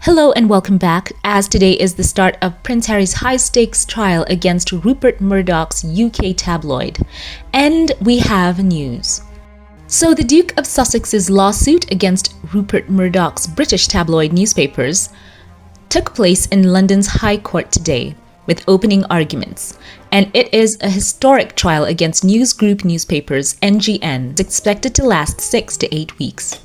Hello and welcome back, as today is the start of Prince Harry's high-stakes trial against Rupert Murdoch's UK tabloid. And we have news. So the Duke of Sussex's lawsuit against Rupert Murdoch's British tabloid newspapers took place in London's High Court today, with opening arguments. And it is a historic trial against news group newspapers NGN, expected to last 6 to 8 weeks.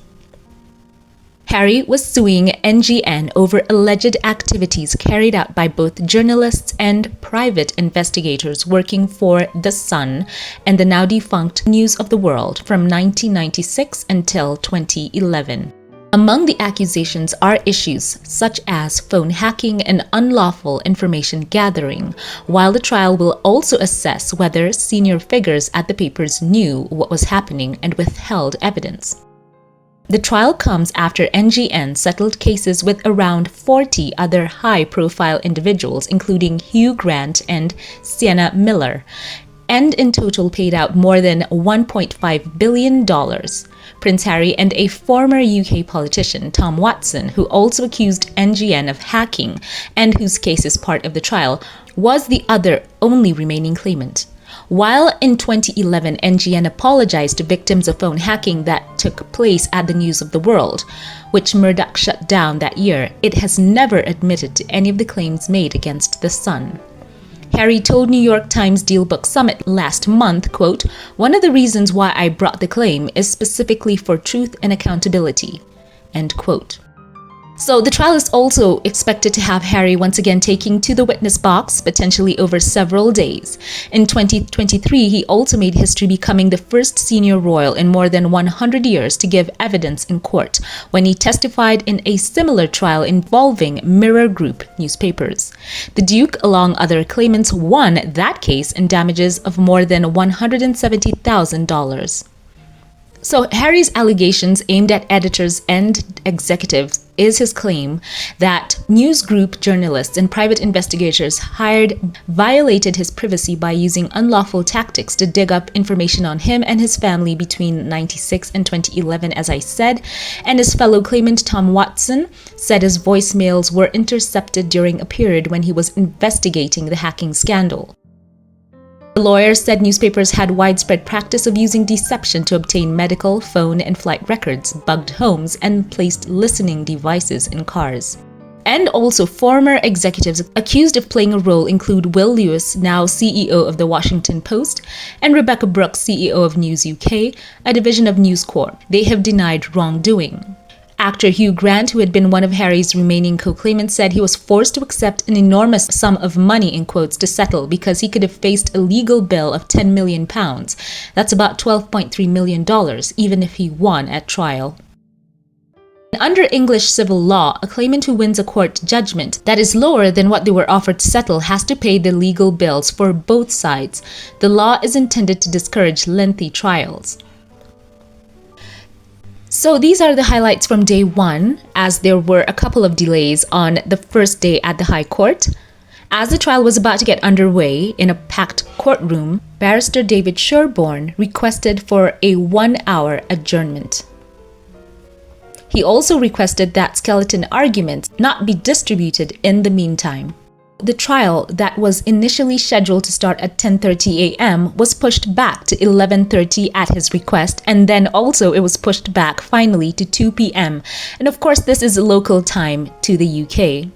Harry was suing NGN over alleged activities carried out by both journalists and private investigators working for The Sun and the now defunct News of the World from 1996 until 2011. Among the accusations are issues such as phone hacking and unlawful information gathering, while the trial will also assess whether senior figures at the papers knew what was happening and withheld evidence. The trial comes after NGN settled cases with around 40 other high-profile individuals, including Hugh Grant and Sienna Miller, and in total paid out more than $1.5 billion. Prince Harry and a former UK politician, Tom Watson, who also accused NGN of hacking and whose case is part of the trial, was the other only remaining claimant. While in 2011, NGN apologized to victims of phone hacking that took place at the News of the World, which Murdoch shut down that year, it has never admitted to any of the claims made against The Sun. Harry told New York Times Deal Book Summit last month, quote, "One of the reasons why I brought the claim is specifically for truth and accountability," end quote. So the trial is also expected to have Harry once again taking to the witness box, potentially over several days. In 2023, he also made history becoming the first senior royal in more than 100 years to give evidence in court when he testified in a similar trial involving Mirror Group newspapers. The Duke, along other claimants, won that case in damages of more than $170,000. So Harry's allegations aimed at editors and executives is his claim that news group journalists and private investigators hired violated his privacy by using unlawful tactics to dig up information on him and his family between 1996 and 2011, as I said, and his fellow claimant Tom Watson said his voicemails were intercepted during a period when he was investigating the hacking scandal. The lawyer said newspapers had widespread practice of using deception to obtain medical, phone, and flight records, bugged homes, and placed listening devices in cars. And also former executives accused of playing a role include Will Lewis, now CEO of The Washington Post, and Rebecca Brooks, CEO of News UK, a division of News Corp. They have denied wrongdoing. Actor Hugh Grant, who had been one of Harry's remaining co-claimants, said he was forced to accept an enormous sum of money, in quotes, to settle because he could have faced a legal bill of £10 million. That's about $12.3 million, even if he won at trial. Under English civil law, a claimant who wins a court judgment that is lower than what they were offered to settle has to pay the legal bills for both sides. The law is intended to discourage lengthy trials. So these are the highlights from day one, as there were a couple of delays on the first day at the High Court. As the trial was about to get underway in a packed courtroom, Barrister David Sherborne requested for a 1-hour adjournment. He also requested that skeleton arguments not be distributed in the meantime. The trial that was initially scheduled to start at 10:30 a.m. was pushed back to 11:30 at his request, and then also it was pushed back finally to 2 p.m. And of course, this is local time to the UK.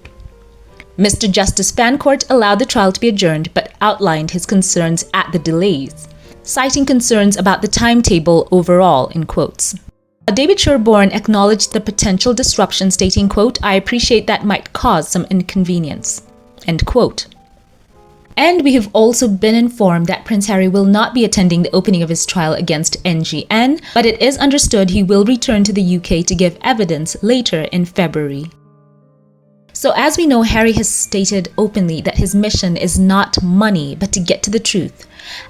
Mr. Justice Fancourt allowed the trial to be adjourned but outlined his concerns at the delays, citing concerns about the timetable overall, in quotes. David Sherborne acknowledged the potential disruption, stating, quote, "I appreciate that might cause some inconvenience," end quote. And we have also been informed that Prince Harry will not be attending the opening of his trial against NGN, but it is understood he will return to the UK to give evidence later in February. So as we know, Harry has stated openly that his mission is not money, but to get to the truth,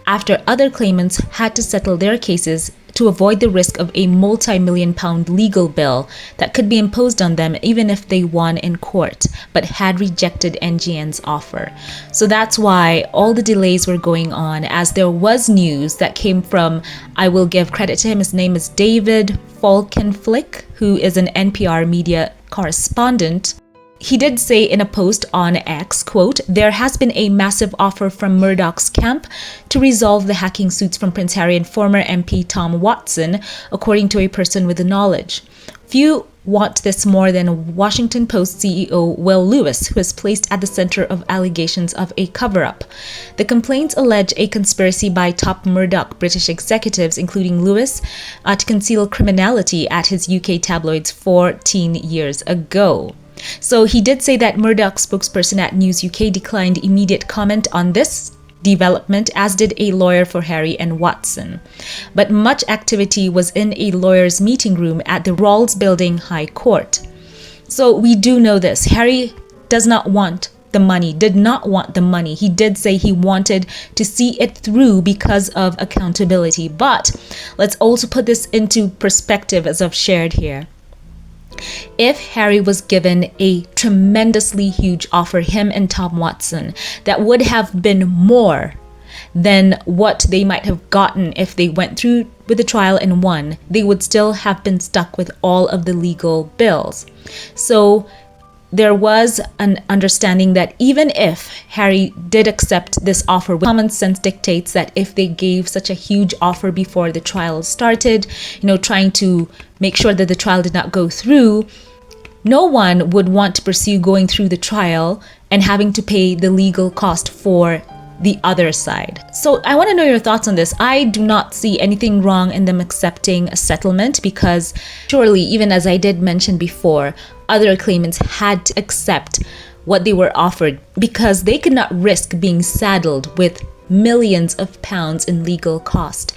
after other claimants had to settle their cases to avoid the risk of a multi-million-pound legal bill that could be imposed on them even if they won in court, but had rejected NGN's offer. So that's why all the delays were going on, as there was news that came from, I will give credit to him, his name is David Falkenflik, who is an NPR media correspondent, He did say in a post on X, quote, "There has been a massive offer from Murdoch's camp to resolve the hacking suits from Prince Harry and former MP Tom Watson, according to a person with the knowledge. Few want this more than Washington Post CEO Will Lewis, who is placed at the center of allegations of a cover-up. The complaints allege a conspiracy by top Murdoch British executives, including Lewis, to conceal criminality at his UK tabloids 14 years ago." So he did say that Murdoch's spokesperson at News UK declined immediate comment on this development, as did a lawyer for Harry and Watson. But much activity was in a lawyer's meeting room at the Rawls Building High Court. So we do know this. Harry does not want the money, did not want the money. He did say he wanted to see it through because of accountability. But let's also put this into perspective, as I've shared here. If Harry was given a tremendously huge offer, him and Tom Watson, that would have been more than what they might have gotten if they went through with the trial and won, they would still have been stuck with all of the legal bills. So there was an understanding that even if Harry did accept this offer, common sense dictates that if they gave such a huge offer before the trial started, trying to make sure that the trial did not go through, no one would want to pursue going through the trial and having to pay the legal cost for the other side. So I want to know your thoughts on this. I do not see anything wrong in them accepting a settlement, because surely, even as I did mention before, other claimants had to accept what they were offered because they could not risk being saddled with millions of pounds in legal cost.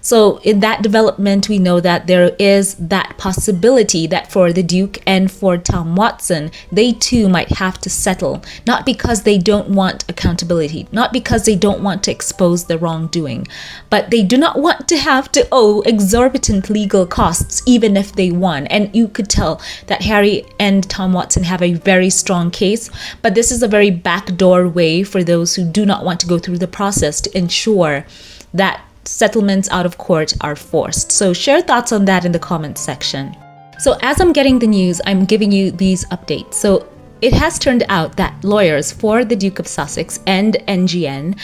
So in that development, we know that there is that possibility that for the Duke and for Tom Watson, they too might have to settle, not because they don't want accountability, not because they don't want to expose the wrongdoing, but they do not want to have to owe exorbitant legal costs even if they won. And you could tell that Harry and Tom Watson have a very strong case, but this is a very backdoor way for those who do not want to go through the process to ensure that settlements out of court are forced. So share thoughts on that in the comments section. So as I'm getting the news, I'm giving you these updates. So it has turned out that lawyers for the Duke of Sussex and NGN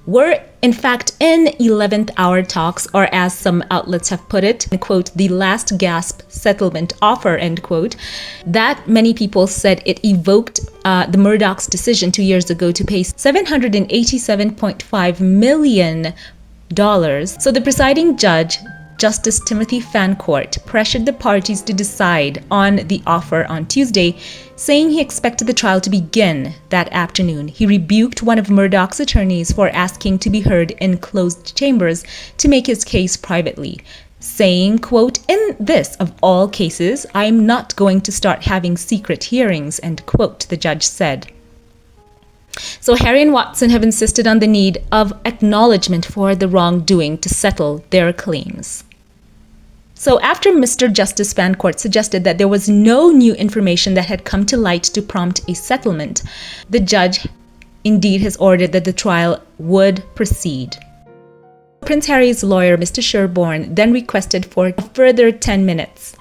were in fact in 11th hour talks, or as some outlets have put it, quote, "the last gasp settlement offer," end quote. That many people said it evoked the Murdoch's decision 2 years ago to pay $787.5 million. So the presiding judge, Justice Timothy Fancourt, pressured the parties to decide on the offer on Tuesday, saying he expected the trial to begin that afternoon. He rebuked one of Murdoch's attorneys for asking to be heard in closed chambers to make his case privately, saying, quote, "In this, of all cases, I'm not going to start having secret hearings," end quote, the judge said. So Harry and Watson have insisted on the need of acknowledgement for the wrongdoing to settle their claims. So after Mr. Justice Fancourt suggested that there was no new information that had come to light to prompt a settlement, the judge indeed has ordered that the trial would proceed. Prince Harry's lawyer, Mr. Sherborne, then requested for a further 10 minutes.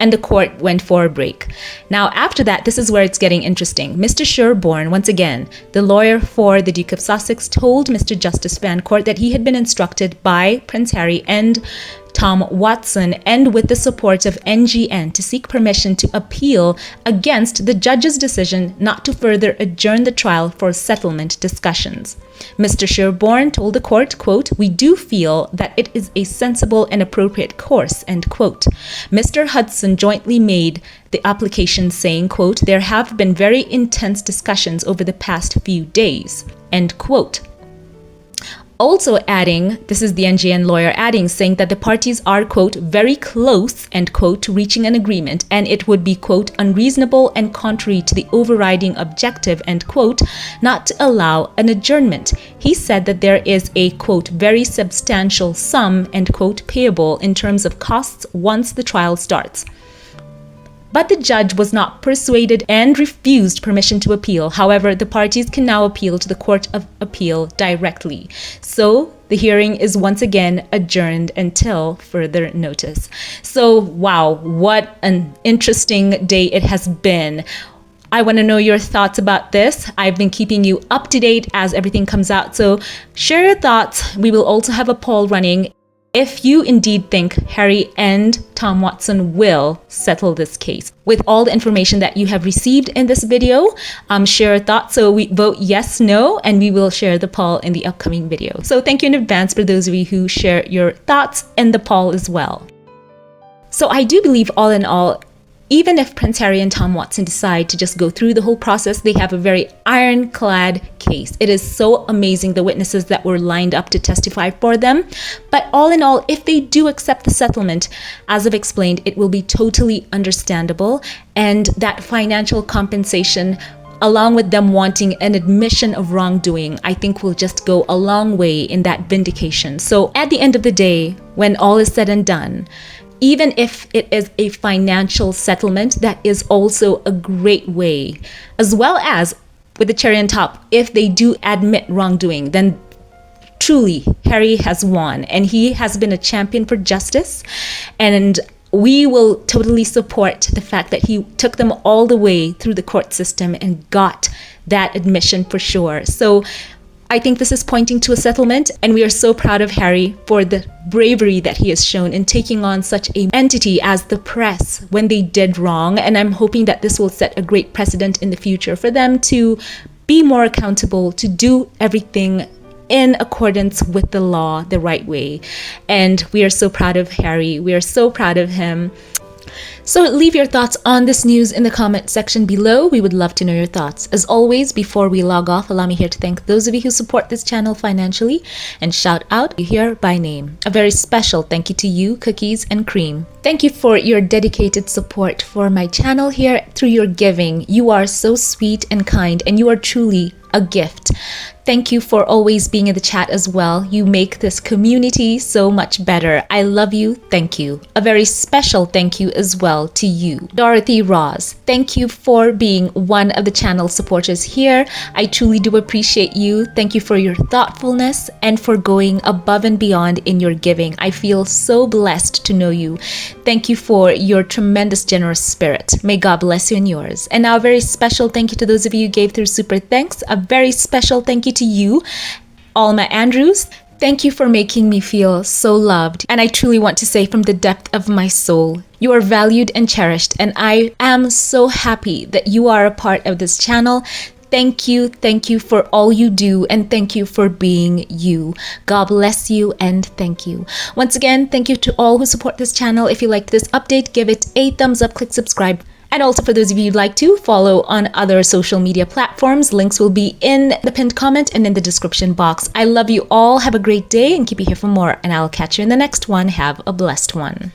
And the court went for a break. Now, after that, this is where it's getting interesting. Mr. Sherborne, once again, the lawyer for the Duke of Sussex, told Mr. Justice Fancourt that he had been instructed by Prince Harry and Tom Watson, and with the support of NGN, to seek permission to appeal against the judge's decision not to further adjourn the trial for settlement discussions. Mr. Sherborne told the court, quote, "We do feel that it is a sensible and appropriate course," end quote. Mr. Hudson jointly made the application, saying, quote, "There have been very intense discussions over the past few days," end quote. Also adding, this is the NGN lawyer adding, saying that the parties are, quote, "very close," end quote, to reaching an agreement, and it would be, quote, "unreasonable and contrary to the overriding objective," end quote, not to allow an adjournment. He said that there is a, quote, "very substantial sum," end quote, payable in terms of costs once the trial starts. But the judge was not persuaded and refused permission to appeal. However, the parties can now appeal to the Court of Appeal directly. So the hearing is once again adjourned until further notice. So, wow, what an interesting day it has been. I want to know your thoughts about this. I've been keeping you up to date as everything comes out. So share your thoughts. We will also have a poll running. If you indeed think Harry and Tom Watson will settle this case, with all the information that you have received in this video, share your thoughts. So we vote yes, no, and we will share the poll in the upcoming video. So thank you in advance for those of you who share your thoughts in the poll as well. So I do believe, all in all, even if Prince Harry and Tom Watson decide to just go through the whole process, they have a very ironclad case. It is so amazing, the witnesses that were lined up to testify for them. But all in all, if they do accept the settlement, as I've explained, it will be totally understandable. And that financial compensation, along with them wanting an admission of wrongdoing, I think will just go a long way in that vindication. So at the end of the day, when all is said and done, even if it is a financial settlement, that is also a great way, as well as with the cherry on top, if they do admit wrongdoing, then truly Harry has won and he has been a champion for justice. And we will totally support the fact that he took them all the way through the court system and got that admission for sure. So I think this is pointing to a settlement, and we are so proud of Harry for the bravery that he has shown in taking on such an entity as the press when they did wrong. And I'm hoping that this will set a great precedent in the future for them to be more accountable, to do everything in accordance with the law the right way. And we are so proud of Harry. We are so proud of him. So leave your thoughts on this news in the comment section below. We would love to know your thoughts. As always, before we log off, allow me here to thank those of you who support this channel financially and shout out here by name. A very special thank you to you, Cookies and Cream. Thank you for your dedicated support for my channel here through your giving. You are so sweet and kind, and you are truly a gift. Thank you for always being in the chat as well. You make this community so much better. I love you. Thank you. A very special thank you as well to you, Dorothy Ross. Thank you for being one of the channel supporters here. I truly do appreciate you. Thank you for your thoughtfulness and for going above and beyond in your giving. I feel so blessed to know you. Thank you for your tremendous generous spirit. May God bless you and yours. And now a very special thank you to those of you who gave through super thanks. A very special thank you to you, Alma Andrews. Thank you for making me feel so loved. And I truly want to say from the depth of my soul, you are valued and cherished. And I am so happy that you are a part of this channel. Thank you for all you do, and thank you for being you. God bless you and thank you. Once again, thank you to all who support this channel. If you liked this update, give it a thumbs up, click subscribe. And also for those of you who'd like to follow on other social media platforms, links will be in the pinned comment and in the description box. I love you all. Have a great day and keep it here for more. And I'll catch you in the next one. Have a blessed one.